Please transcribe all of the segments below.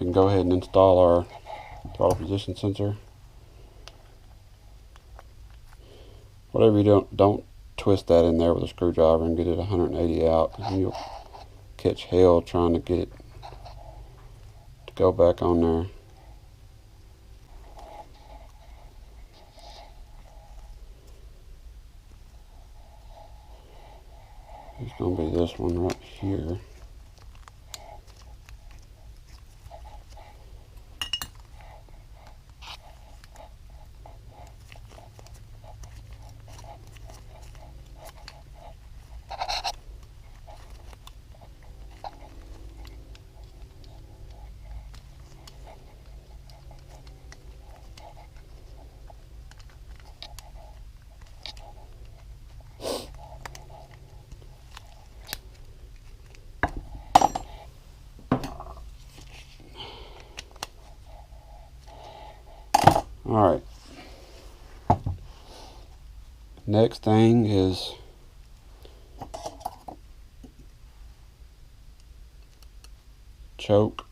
can go ahead and install our throttle position sensor. Whatever you don't twist that in there with a screwdriver and get it 180 out, because you'll catch hell trying to get it to go back on there. It's going to be this one right here. Alright, next thing is choke.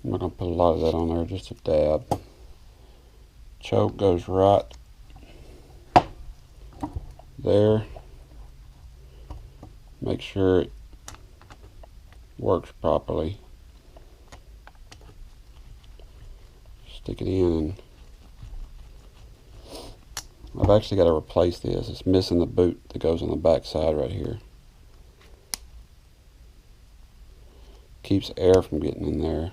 I'm not going to put a lot of that on there, just a dab. Choke goes right there. Make sure it works properly. Stick it in, and I've actually got to replace this. It's missing the boot that goes on the back side right here. Keeps air from getting in there.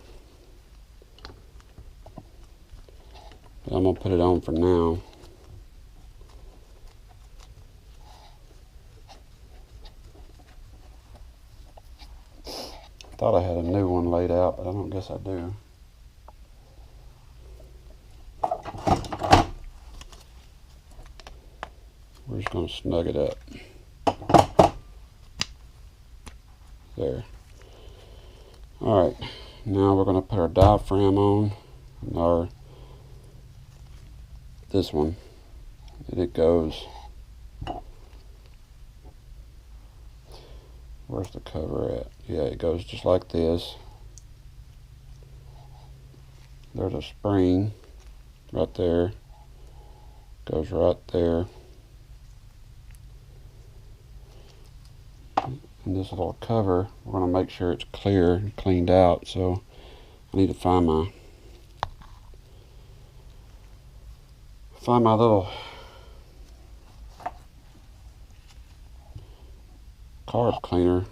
But I'm going to put it on for now. I thought I had a new one laid out, but I don't guess I do. We're just going to snug it up. There. Alright, now we're going to put our diaphragm on, and this one, and it goes, where's the cover at? Yeah, it goes just like this. There's a spring right there, goes right there. And this little cover, we're going to make sure it's clear and cleaned out, so I need to find my little carb cleaner.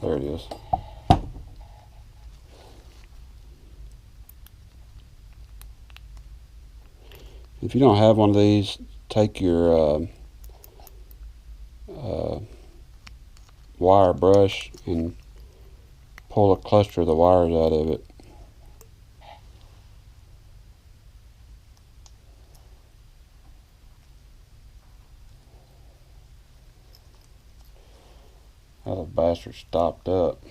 There it is. If you don't have one of these, take your wire brush and pull a cluster of the wires out of it. That bastard stopped up.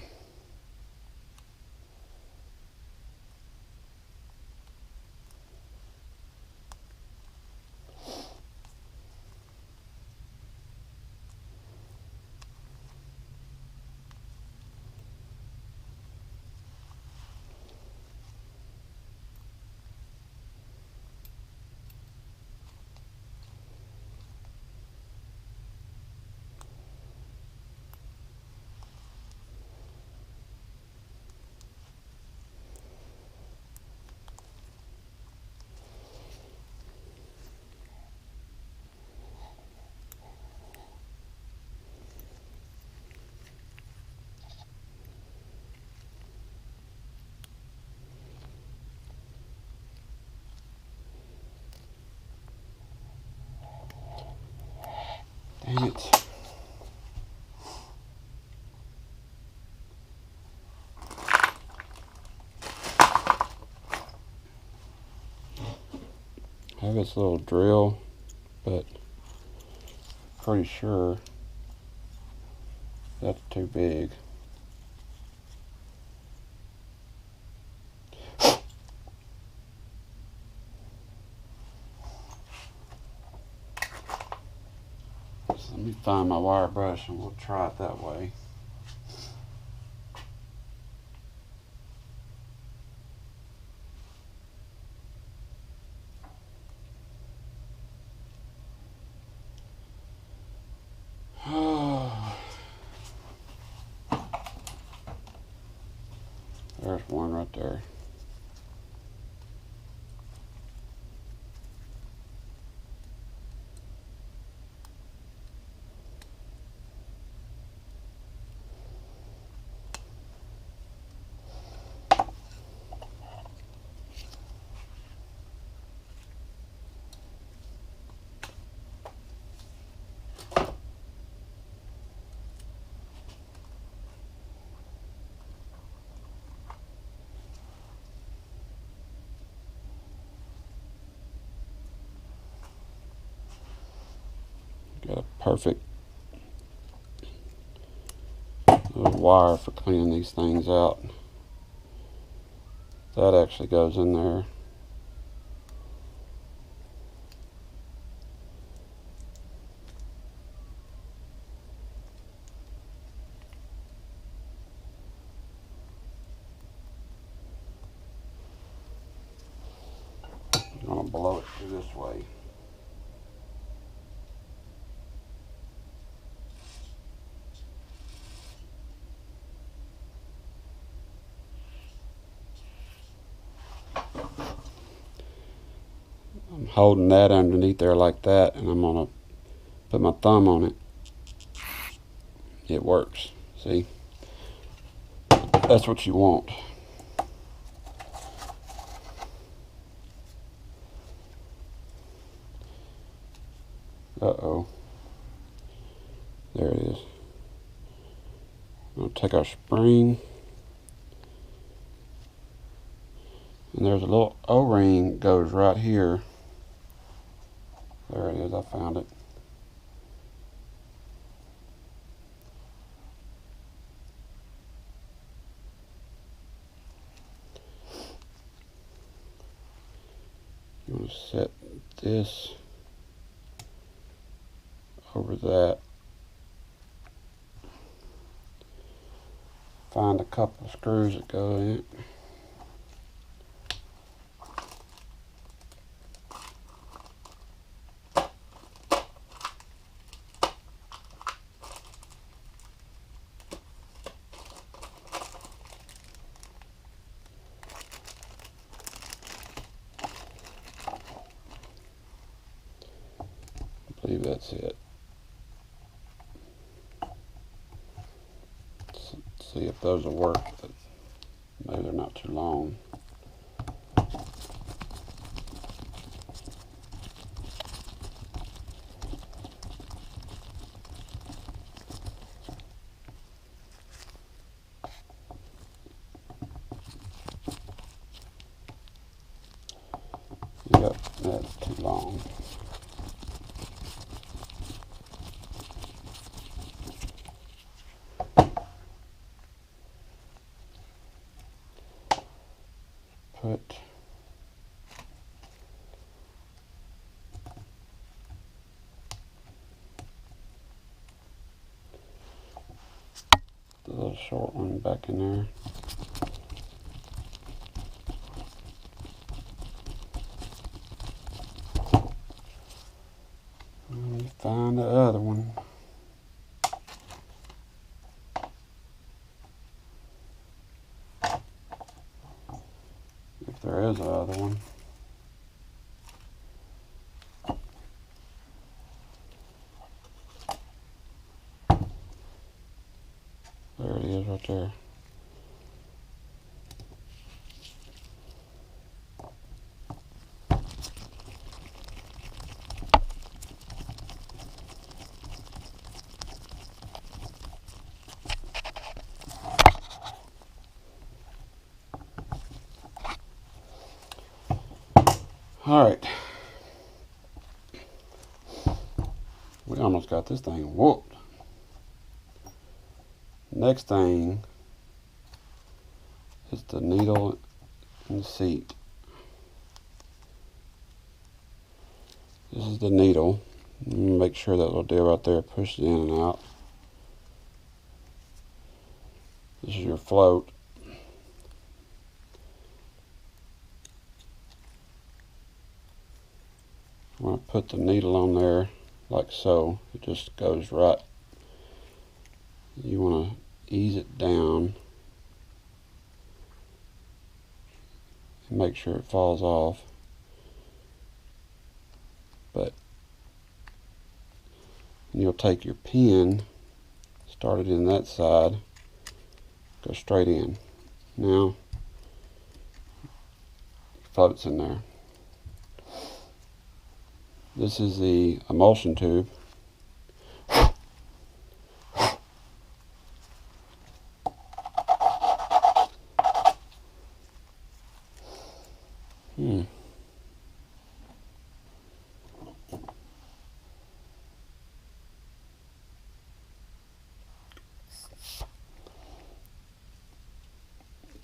Dang it. I have this little drill, but pretty sure that's too big. So let me find my wire brush and we'll try it that way. There's one right there. Got a perfect little wire for cleaning these things out. That actually goes in there. I'm going to blow it through this way. I'm holding that underneath there like that, and I'm going to put my thumb on it. It works. See? That's what you want. Uh-oh. There it is. We'll take our spring, and there's a little O-ring goes right here. There it is, I found it. You want to set this over that. Find a couple of screws that go in it. I believe that's it. Let's see if those will work. Maybe they're not too long. Yep, that's too long. Put the little short one back in there. And find the other one. If there is another one. There it is right there. Alright. We almost got this thing whooped. Next thing is the needle in the seat. This is the needle. Make sure that little deal right there pushes in and out. This is your float. I'm going to put the needle on there like so. It just goes right. You want to ease it down. make sure it falls off. But you'll take your pin, start it in that side, go straight in. Now, floats in there. This is the emulsion tube.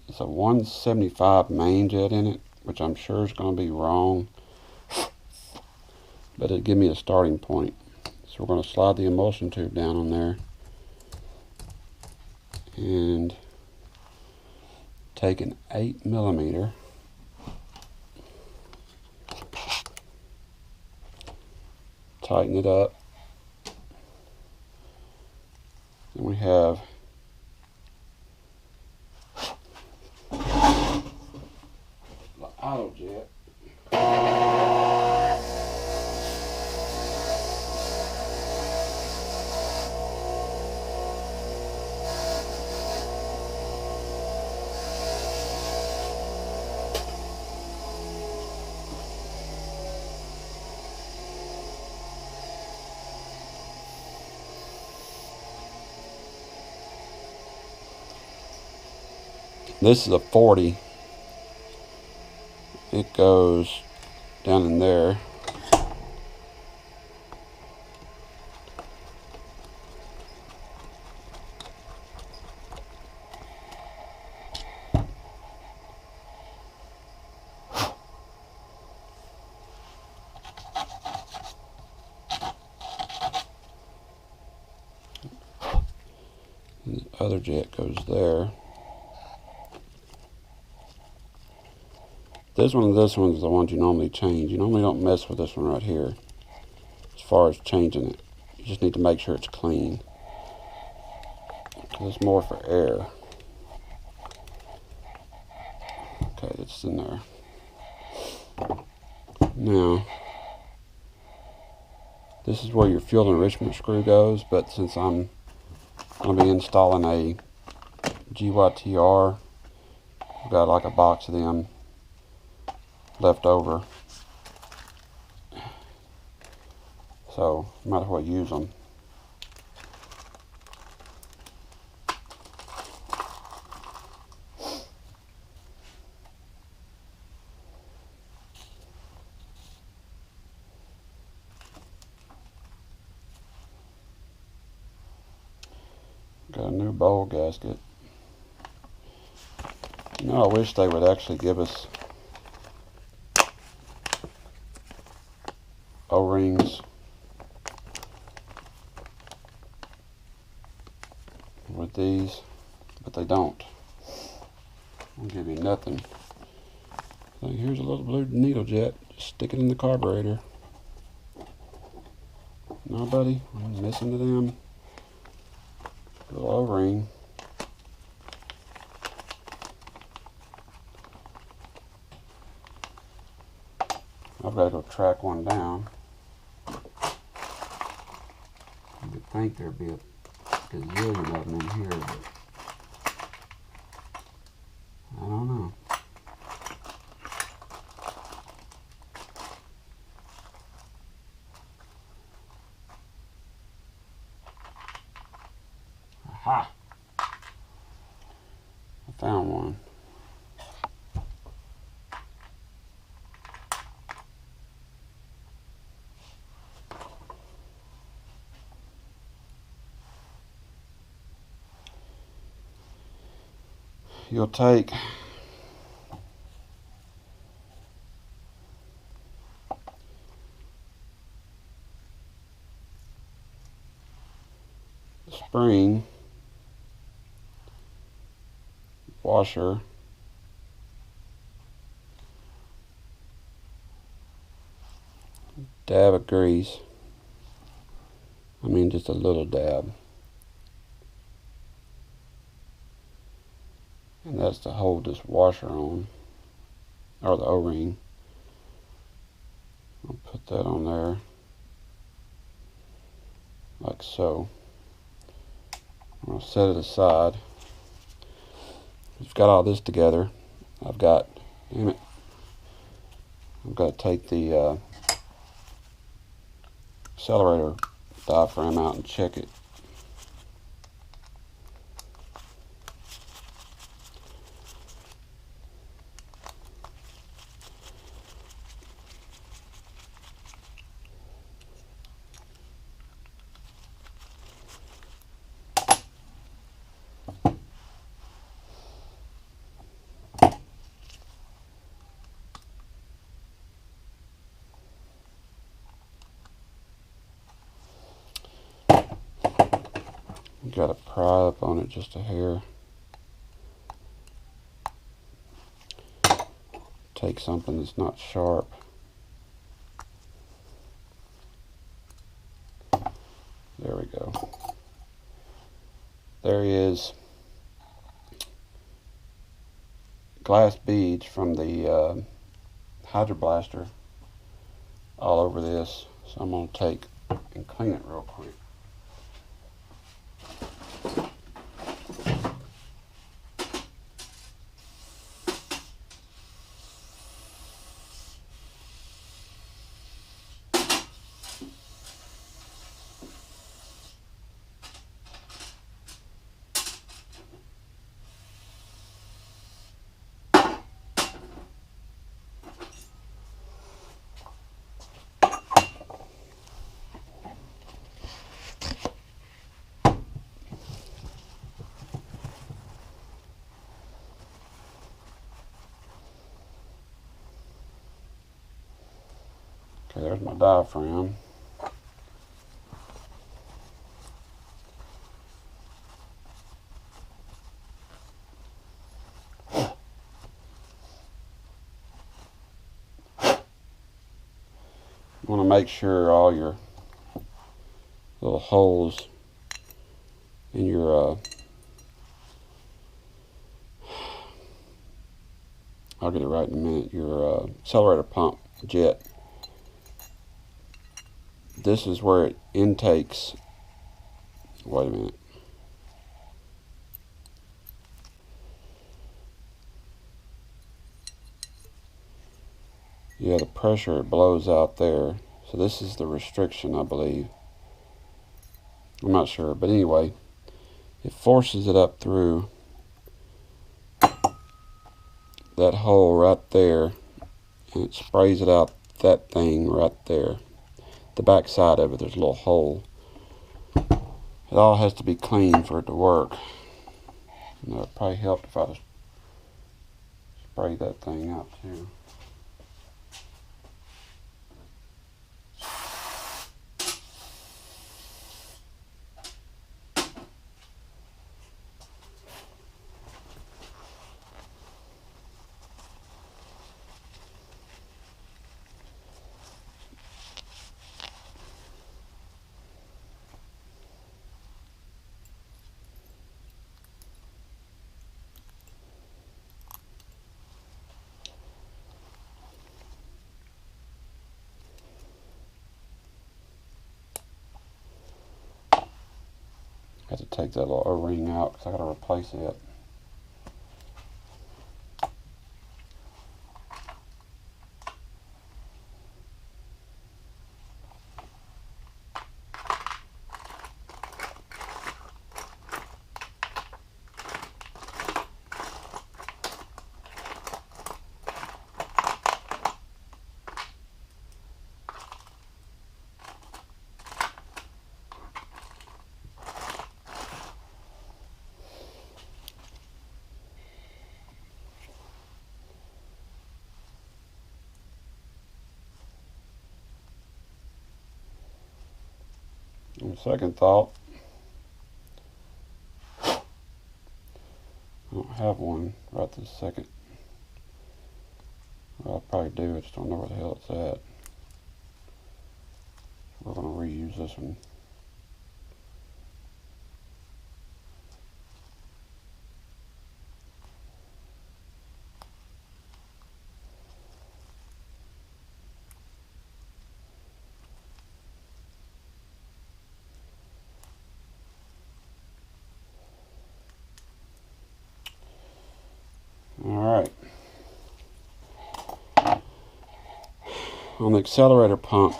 It's a 175 main jet in it, which I'm sure is going to be wrong, but it'll give me a starting point. So we're going to slide the emulsion tube down on there and take an 8mm, tighten it up. Then we have the auto jet. This is a 40. It goes down in there. And the other jet goes there. This one is the ones you normally change. You normally don't mess with this one right here as far as changing it. You just need to make sure it's clean, because it's more for air. Okay, it's in there. Now, this is where your fuel enrichment screw goes, but since I'm going to be installing a GYTR, I've got like a box of them left over, so might as well use them. Got a new bowl gasket. You know, I wish they would actually give us O-rings with these, but they don't. They'll give you nothing. So here's a little blue needle jet. Just stick it in the carburetor. No, buddy, I'm missing to them. Little O-ring. I've got to go track one down. You'd think there'd be a gazillion of them in here, but I don't know. Aha! I found one. You'll take the spring, washer, dab of grease. I mean, just a little dab. And that's to hold this washer on. or the O-ring. I'll put that on there like so. I'm going to set it aside. I've got all this together. I've got to take the accelerator diaphragm out and check it. Got to pry up on it just a hair. Take something that's not sharp. There we go. There is glass beads from the hydro blaster all over this, so I'm going to take and clean it real quick. Okay, there's my diaphragm. You want to make sure all your little holes in your I'll get it right in a minute, your accelerator pump jet. This is where it intakes. Wait a minute. Yeah, the pressure, it blows out there. So this is the restriction, I believe. I'm not sure, but anyway, it forces it up through that hole right there, and it sprays it out that thing right there. The back side of it, there's a little hole. It all has to be clean for it to work. And that would probably help if I just spray that thing out too. I have to take that little O-ring out because I got to replace it. On second thought, I don't have one right this second. Well, I probably do, I just don't know where the hell it's at. We're going to reuse this one. Alright. On the accelerator pump,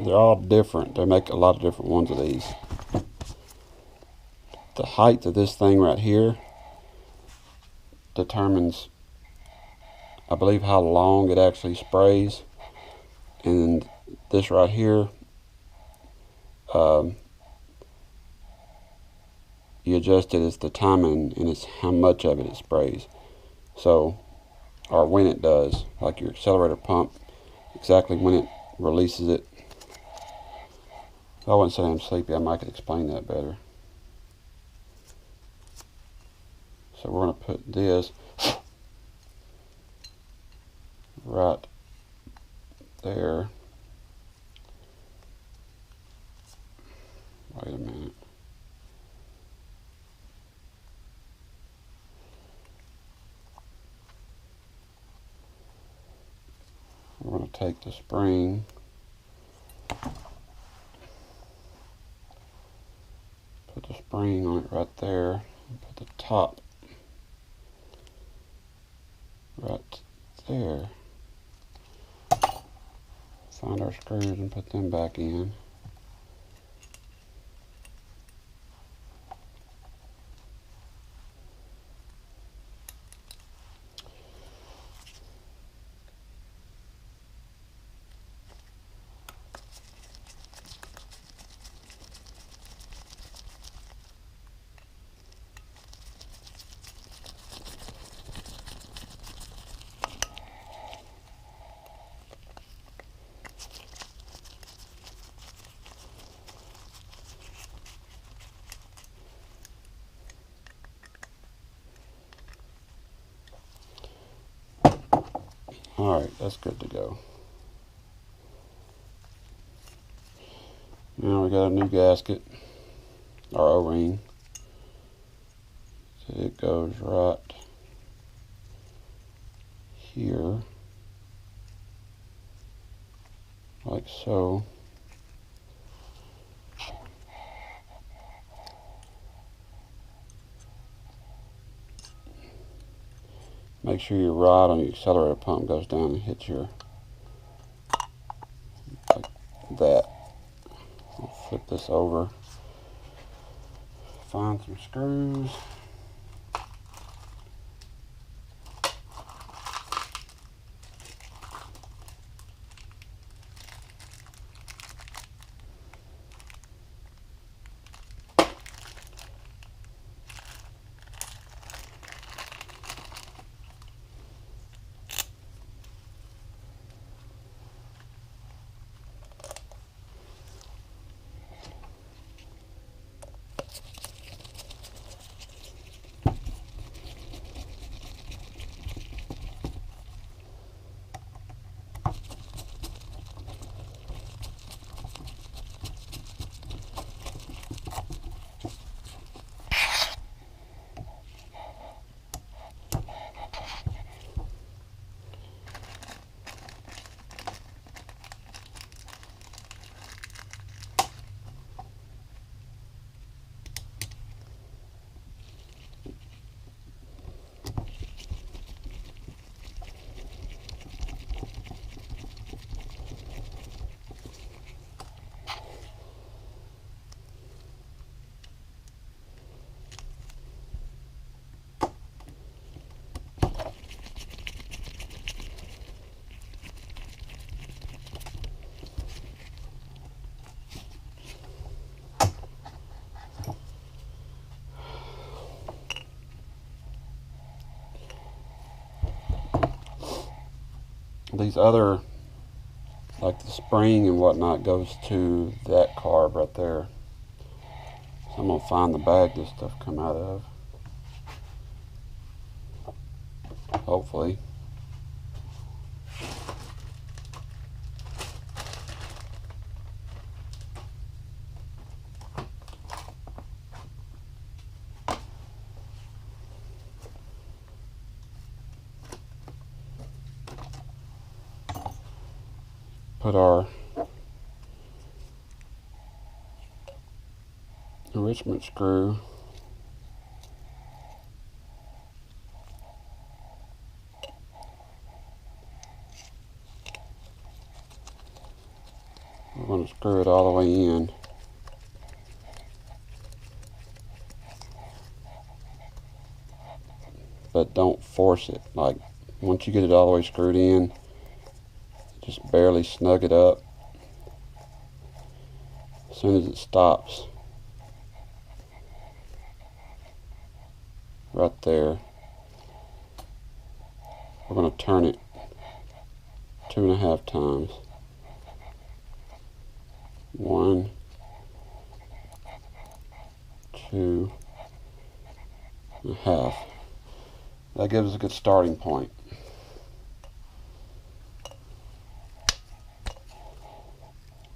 they're all different. They make a lot of different ones of these. The height of this thing right here determines, I believe, how long it actually sprays. And this right here, you adjust it as the timing, and it's how much of it sprays. So, or when it does, like your accelerator pump, exactly when it releases it. If I wouldn't say I'm sleepy, I might could explain that better. So we're going to put this right there. Wait a minute. We're going to take the spring, put the spring on it right there, and put the top right there. Find our screws and put them back in. Alright, that's good to go. Now we got a new gasket, our O-ring. So it goes right here, like so. Make sure your rod on your accelerator pump goes down and hits your, like that. I'll flip this over, find some screws. These other, like the spring and whatnot, goes to that carb right there. So I'm going to find the bag this stuff come out of. Hopefully. Put our enrichment screw going to screw it all the way in. But don't force it. Like, once you get it all the way screwed in, just barely snug it up. As soon as it stops, right there, we're going to turn it 2.5 times. 1, 2.5. That gives us a good starting point.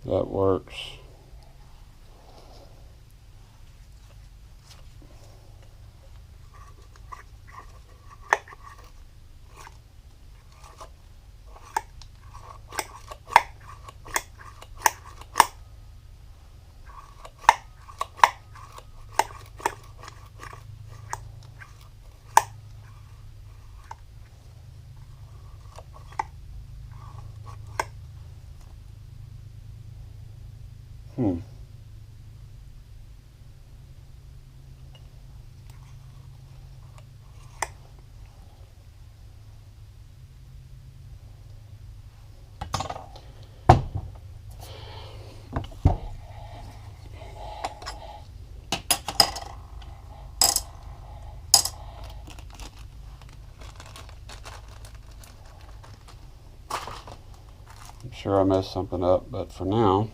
That works. I'm sure I messed something up, but for now,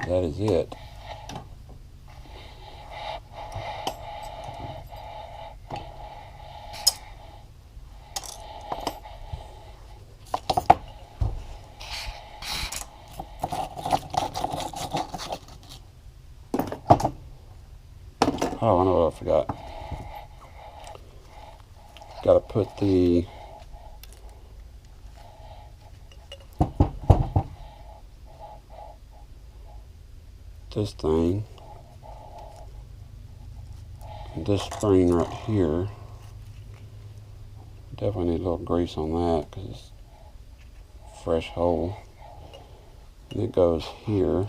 that is it. Oh, I know what I forgot. Got to put this thing, this spring right here. Definitely need a little grease on that because it's a fresh hole. And it goes here.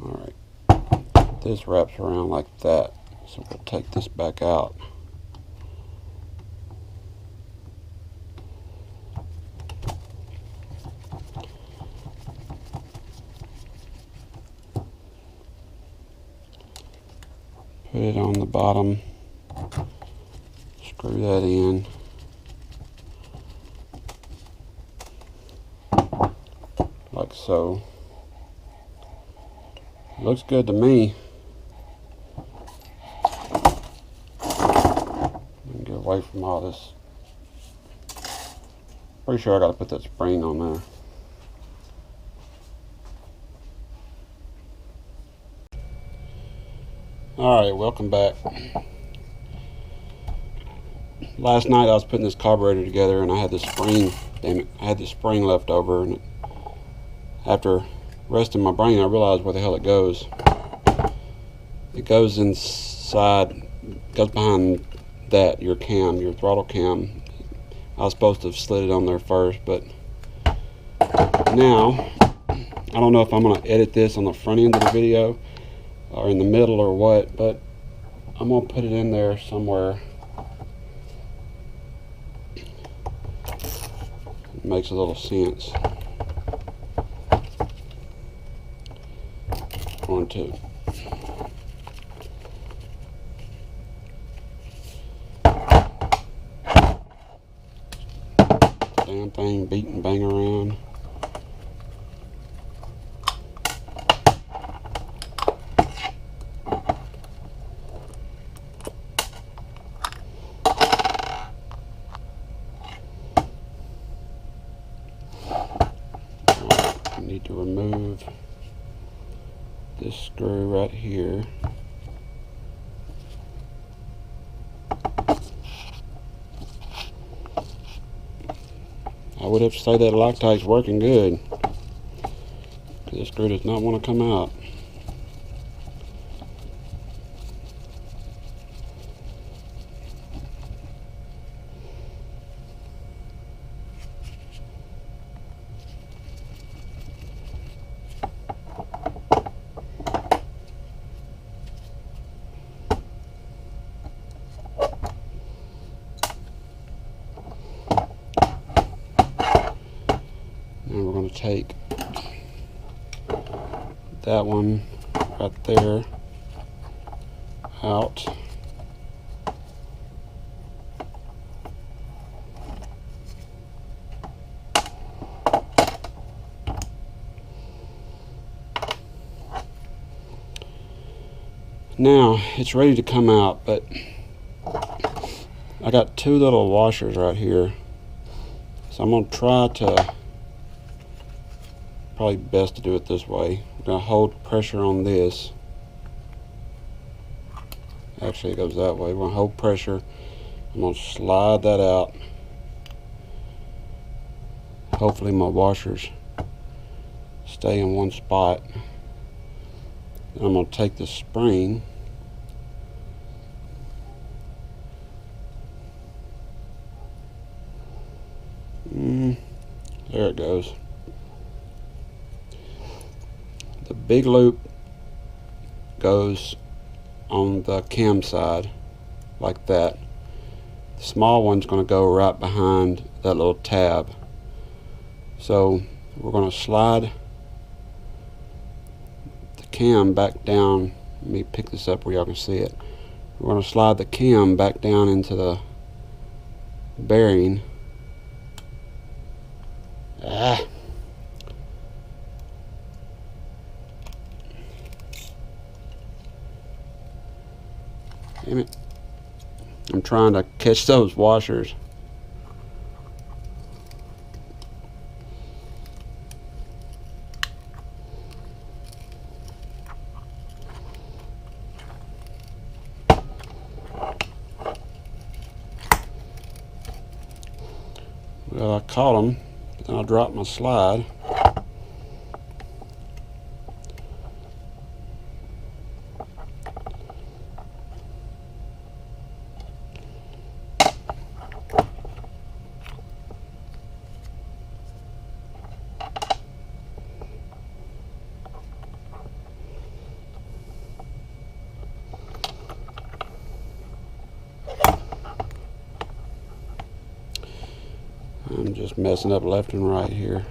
Alright, this wraps around like that, so we'll take this back out. Put it on the bottom, screw that in. Like so. Looks good to me. Get away from all this. Pretty sure I got to put that spring on there. Alright, welcome back. Last night I was putting this carburetor together and I had this spring, damn it, I had this spring left over, and after resting my brain I realized where the hell it goes. It goes inside, goes behind that, your cam, your throttle cam. I was supposed to have slid it on there first, but now I don't know if I'm going to edit this on the front end of the video or in the middle or what, but I'm going to put it in there somewhere. It makes a little sense. Going to damn thing beat and bang around. need to remove this screw right here. I would have to say that Loctite's working good. This screw does not want to come out. And we're going to take that one right there out. Now it's ready to come out, but I got two little washers right here, so I'm going to try to, probably best to do it this way. I'm going to hold pressure on this. Actually, it goes that way. We're going to hold pressure. I'm going to slide that out. Hopefully my washers stay in one spot. Then I'm going to take the spring there it goes. The big loop goes on the cam side like that. The small one's going to go right behind that little tab. So we're going to slide the cam back down. Let me pick this up where y'all can see it. We're going to slide the cam back down into the bearing. Damn it. I'm trying to catch those washers. Well, I caught them, but then I dropped my slide. I'm just messing up left and right here.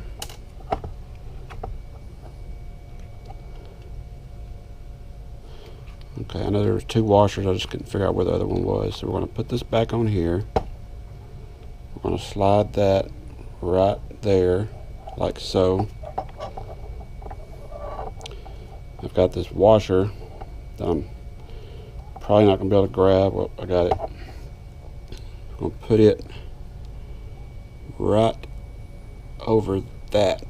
Okay, I know there was two washers, I just couldn't figure out where the other one was. So we're going to put this back on here. We're going to slide that right there, like so. I've got this washer that I'm probably not going to be able to grab. Well, I got it. I'm going to put it right over that.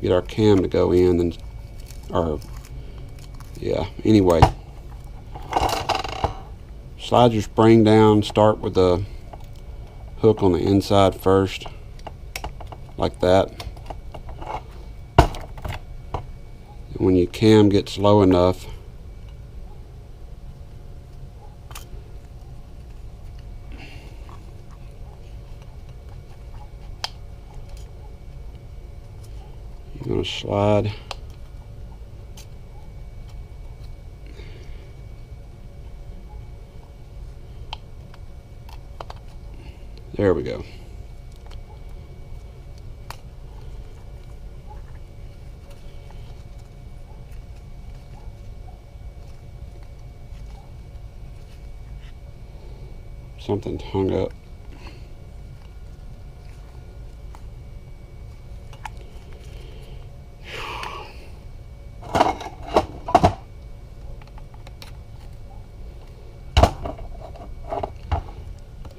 Get our cam to go in, and yeah, anyway. Slide your spring down, start with the hook on the inside first, like that. And when your cam gets low enough, you're going to slide there we go. Something's hung up.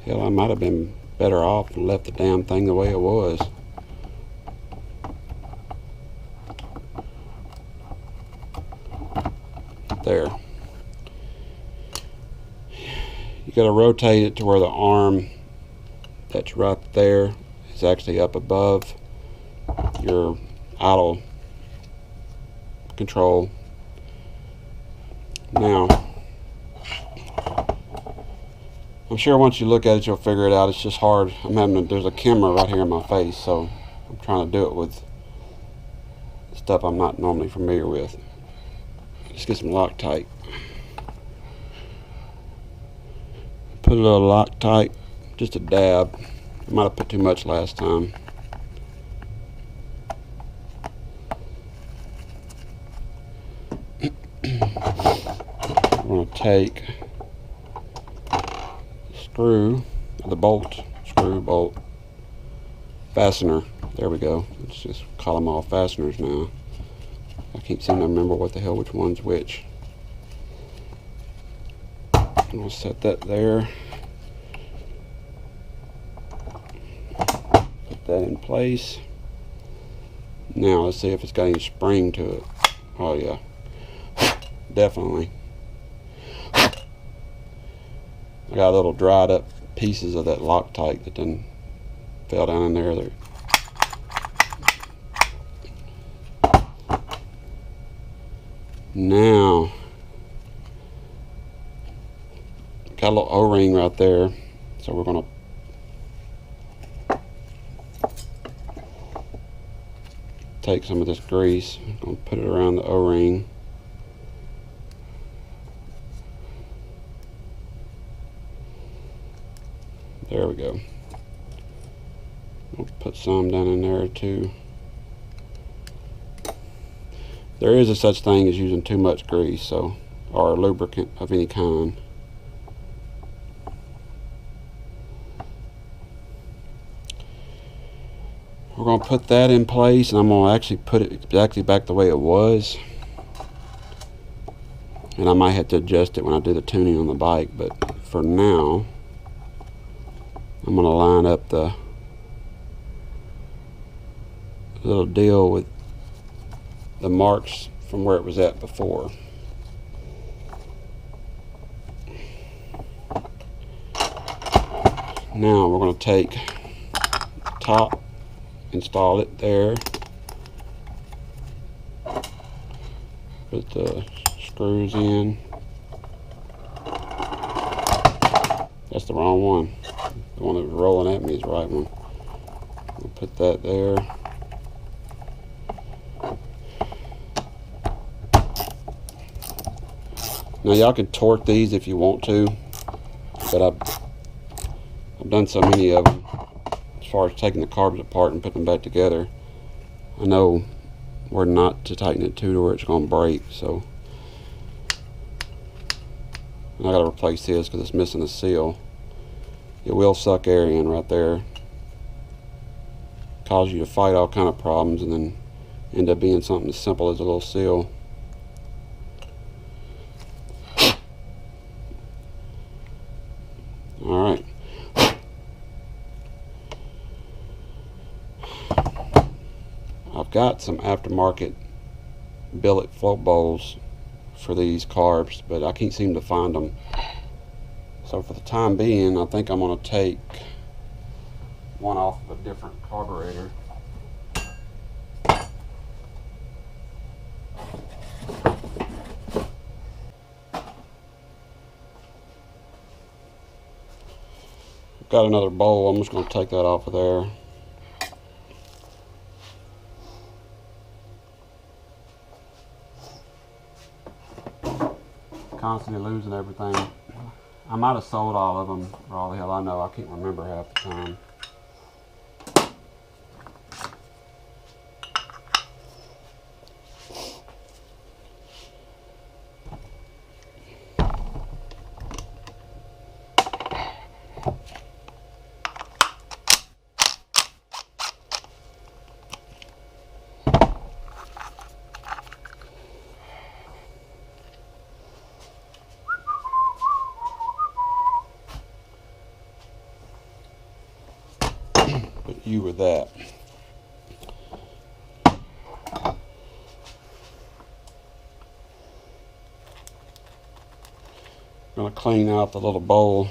Hell, I might have been better off and left the damn thing the way it was. You got to rotate it to where the arm that's right there is actually up above your idle control. Now, I'm sure once you look at it, you'll figure it out. It's just hard. There's a camera right here in my face, so I'm trying to do it with stuff I'm not normally familiar with. Just get some Loctite. Put a little Loctite, just a dab. I might have put too much last time. I'm going to take the screw, the bolt, fastener. There we go. Let's just call them all fasteners now. I can't seem to remember what the hell which one's which. I'm going to set that there. Put that in place. Now let's see if it's got any spring to it. Oh yeah, definitely. I got a little dried up pieces of that Loctite that then fell down in there. Now, got a little O-ring right there, so we're going to take some of this grease, I'm going to put it around the O-ring. There we go. We'll put some down in there too. There is a such thing as using too much grease, or lubricant of any kind. We're going to put that in place, and I'm going to actually put it exactly back the way it was. And I might have to adjust it when I do the tuning on the bike, but for now, I'm going to line up the little deal with the marks from where it was at before. Now we're going to take the top, install it there, put the screws in. That's the wrong one. The one that was rolling at me is the right one. We'll put that there. Now y'all can torque these if you want to, but I've done so many of them. As far as taking the carbs apart and putting them back together, I know where not to tighten it to where it's going to break. So and I got to replace this because it's missing a seal. It will suck air in right there, cause you to fight all kind of problems, and then end up being something as simple as a little seal. Alright. I've got some aftermarket billet float bowls for these carbs, but I can't seem to find them. So for the time being, I think I'm going to take one off of a different carburetor. Got another bowl. I'm just going to take that off of there. Constantly losing everything. I might have sold all of them for all the hell I know. I can't remember half the time. Put you with that. I'm going to clean out the little bowl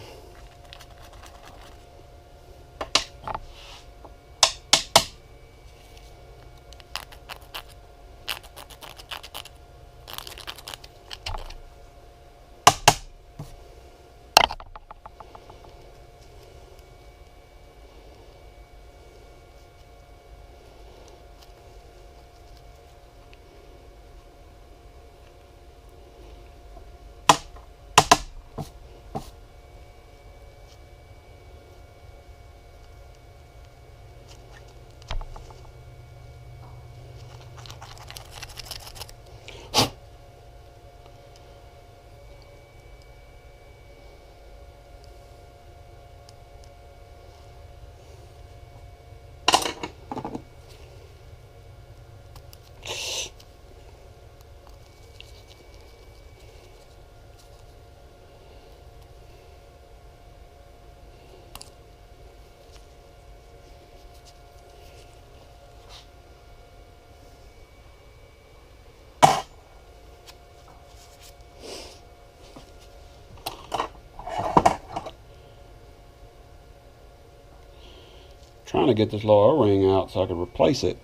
trying to get this little O-ring out so I could replace it.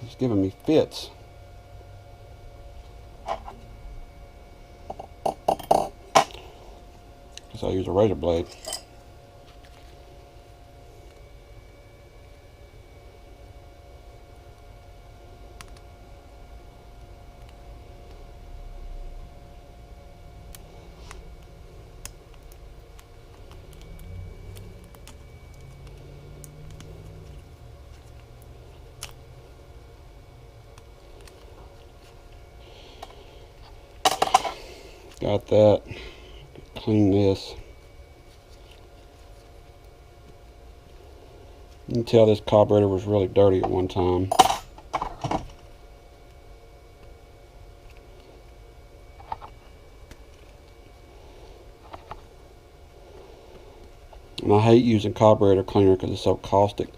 It's giving me fits. Guess I'll use a razor blade. Got that. Clean this. You can tell this carburetor was really dirty at one time. And I hate using carburetor cleaner because it's so caustic.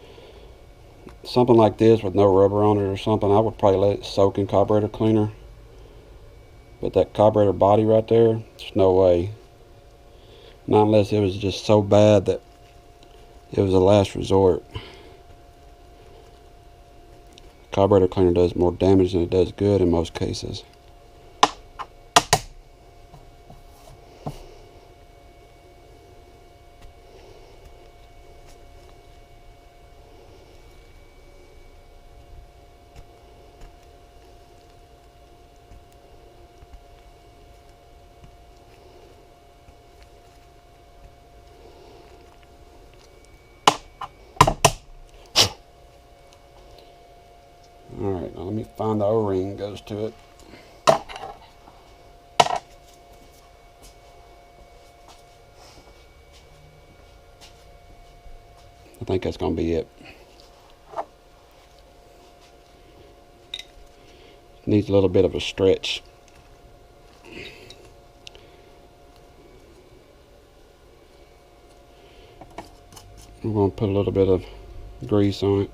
Something like this with no rubber on it or something, I would probably let it soak in carburetor cleaner. But that carburetor body right there, there's no way. Not unless it was just so bad that it was a last resort. Carburetor cleaner does more damage than it does good in most cases. Alright, now let me find the O-ring that goes to it. I think that's going to be it. Needs a little bit of a stretch. We're going to put a little bit of grease on it.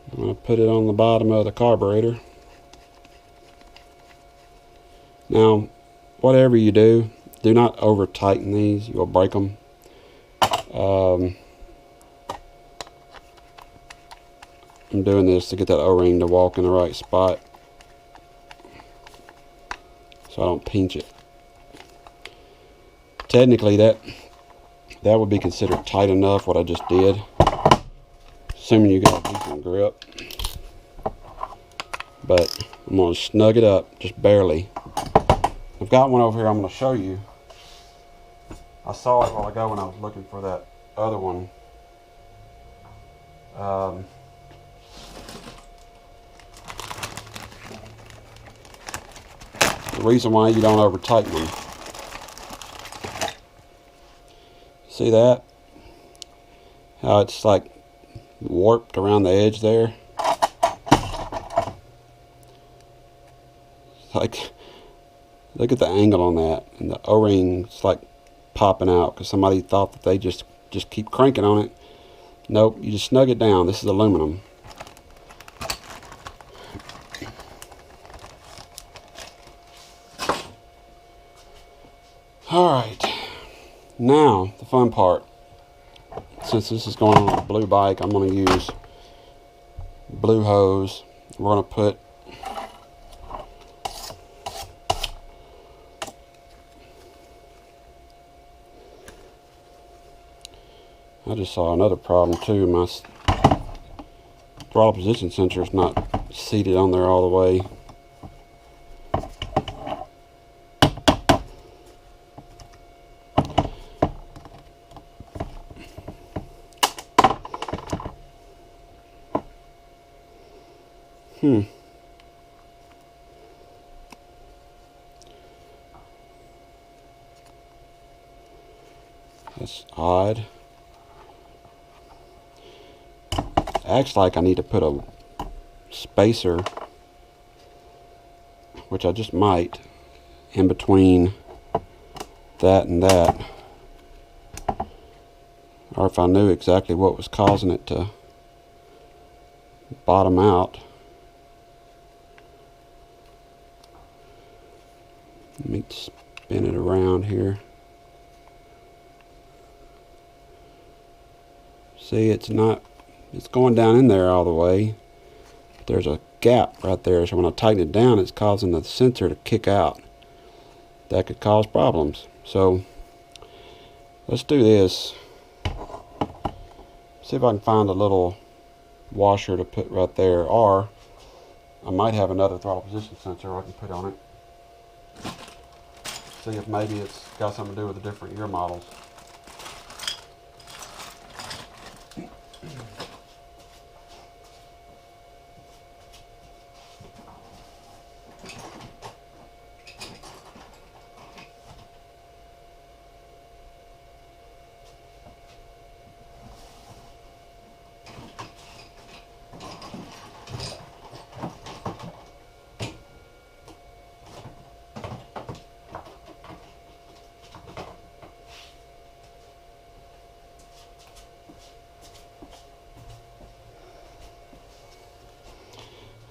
I'm going to put it on the bottom of the carburetor. Now, whatever you do, do not over tighten these. You'll break them. I'm doing this to get that O-ring to walk in the right spot so I don't pinch it. Technically, that would be considered tight enough, what I just did, assuming you got a decent grip. But I'm going to snug it up, just barely. I've got one over here I'm going to show you. I saw it a while ago when I was looking for that other one. The reason why you don't over tighten them. See that? How it's like warped around the edge there? Like, look at the angle on that, and the O-ring's like popping out because somebody thought that they just keep cranking on it. Nope, you just snug it down. This is aluminum. Alright, now the fun part. Since this is going on a blue bike, I'm going to use blue hose. We're going to put I just saw another problem too. My throttle position sensor is not seated on there all the way. That's odd. Acts like I need to put a spacer, which I just might, in between that and that. Or if I knew exactly what was causing it to bottom out. Let me spin it around here. See, it's going down in there all the way. But there's a gap right there, so when I tighten it down, it's causing the sensor to kick out. That could cause problems. So let's do this. See if I can find a little washer to put right there, or I might have another throttle position sensor I can put on it. See if maybe it's got something to do with the different year models.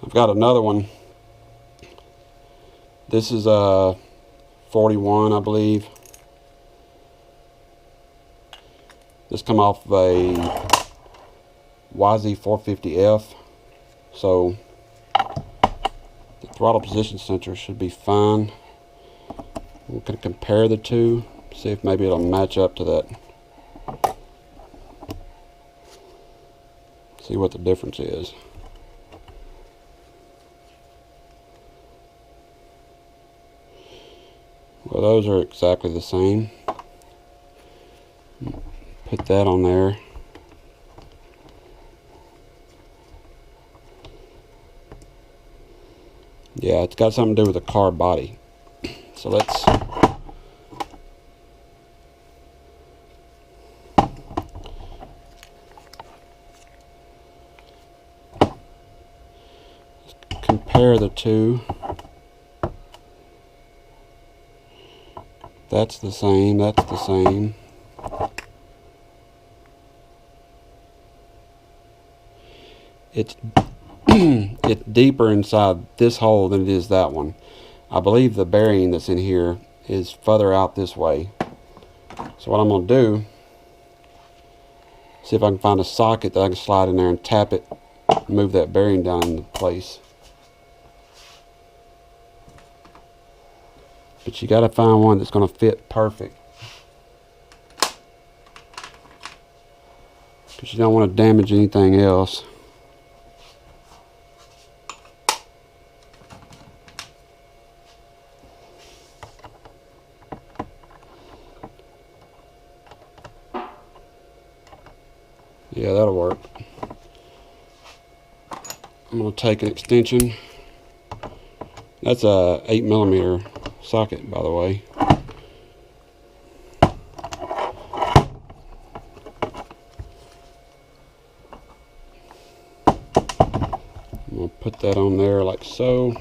I've got another one. This is a 41, I believe. This come off of a YZ450F. So the throttle position sensor should be fine. We're going to compare the two, see if maybe it'll match up to that. See what the difference is. Well, those are exactly the same. Put that on there. Yeah, it's got something to do with the car body. So let's compare the two. That's the same, that's the same. It's it's deeper inside this hole than it is that one. I believe the bearing that's in here is further out this way. So what I'm going to do, see if I can find a socket that I can slide in there and tap it, move that bearing down into place. But you got to find one that's going to fit perfect, because you don't want to damage anything else. Yeah, that'll work. I'm going to take an extension. That's a 8mm socket, by the way. I'm going to put that on there like so.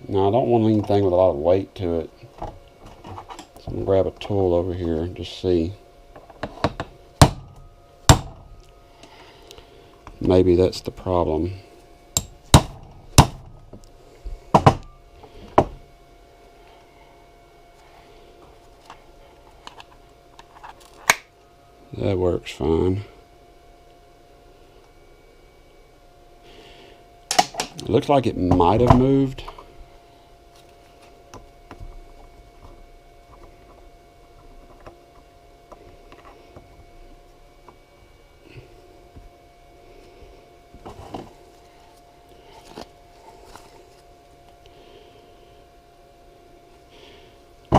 Now I don't want anything with a lot of weight to it, so I'm going to grab a tool over here and just see. Maybe that's the problem. That works fine. It looks like it might have moved.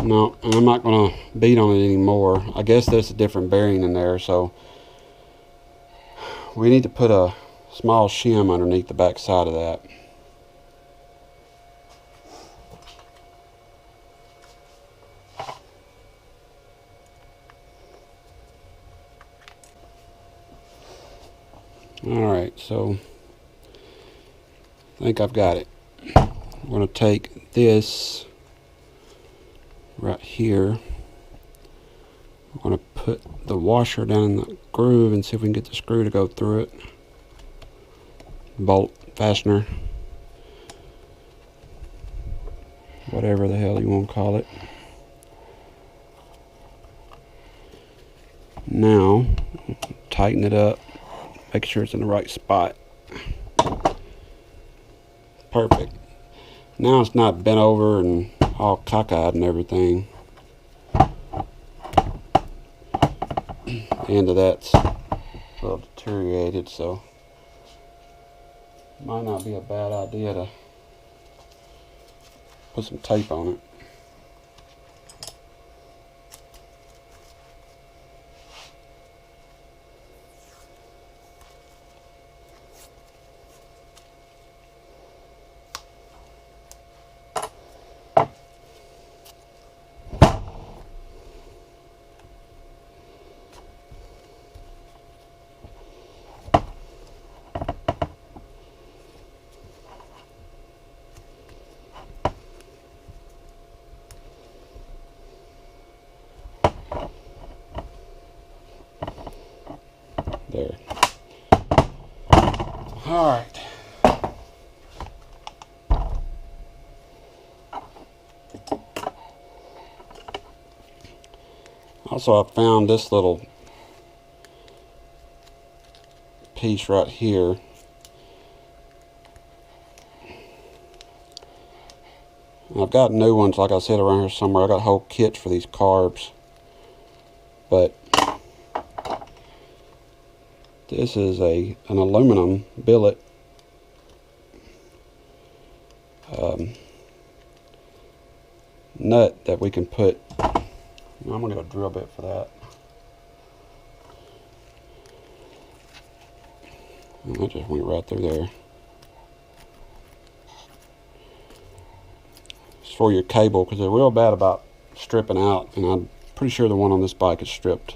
No, and I'm not going to beat on it anymore. I guess there's a different bearing in there, so we need to put a small shim underneath the back side of that. Alright, so I think I've got it. I'm going to take this right here. I'm going to put the washer down in the groove and see if we can get the screw to go through it. Bolt fastener. whatever the hell you want to call it. Now, tighten it up, make sure it's in the right spot. Perfect. Now it's not bent over and all cockeyed and everything. The end of that's a little deteriorated, so might not be a bad idea to put some tape on it. There. Alright. Also, I found this little piece right here. And I've got new ones, like I said, around here somewhere. I got whole kits for these carbs. But this is an aluminum billet nut that we can put. I'm going to get a drill bit for that. And that just went right through there. It's for your cable, because they're real bad about stripping out, and I'm pretty sure the one on this bike is stripped.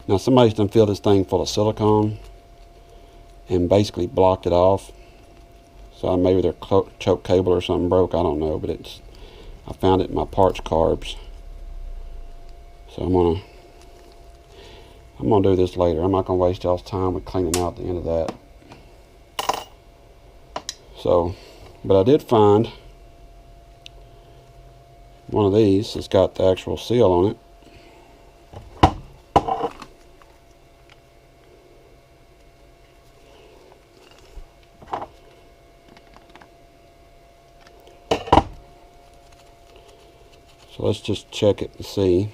Now somebody's done filled this thing full of silicone and basically blocked it off. So maybe their choke cable or something broke, I don't know, but I found it in my parts carbs. So I'm gonna do this later. I'm not gonna waste y'all's time with cleaning out the end of that. So, but I did find one of these that's got the actual seal on it. So let's just check it and see.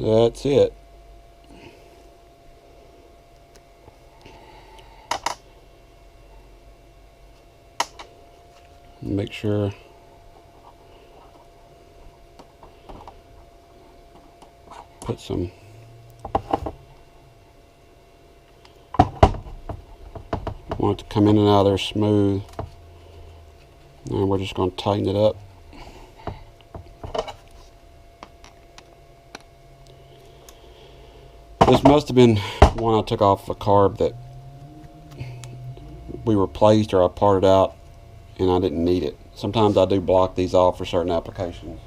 That's it. Make sure put some want it to come in and out of there smooth. And we're just going to tighten it up. This must have been one I took off a carb that we replaced or I parted out and I didn't need it. Sometimes I do block these off for certain applications.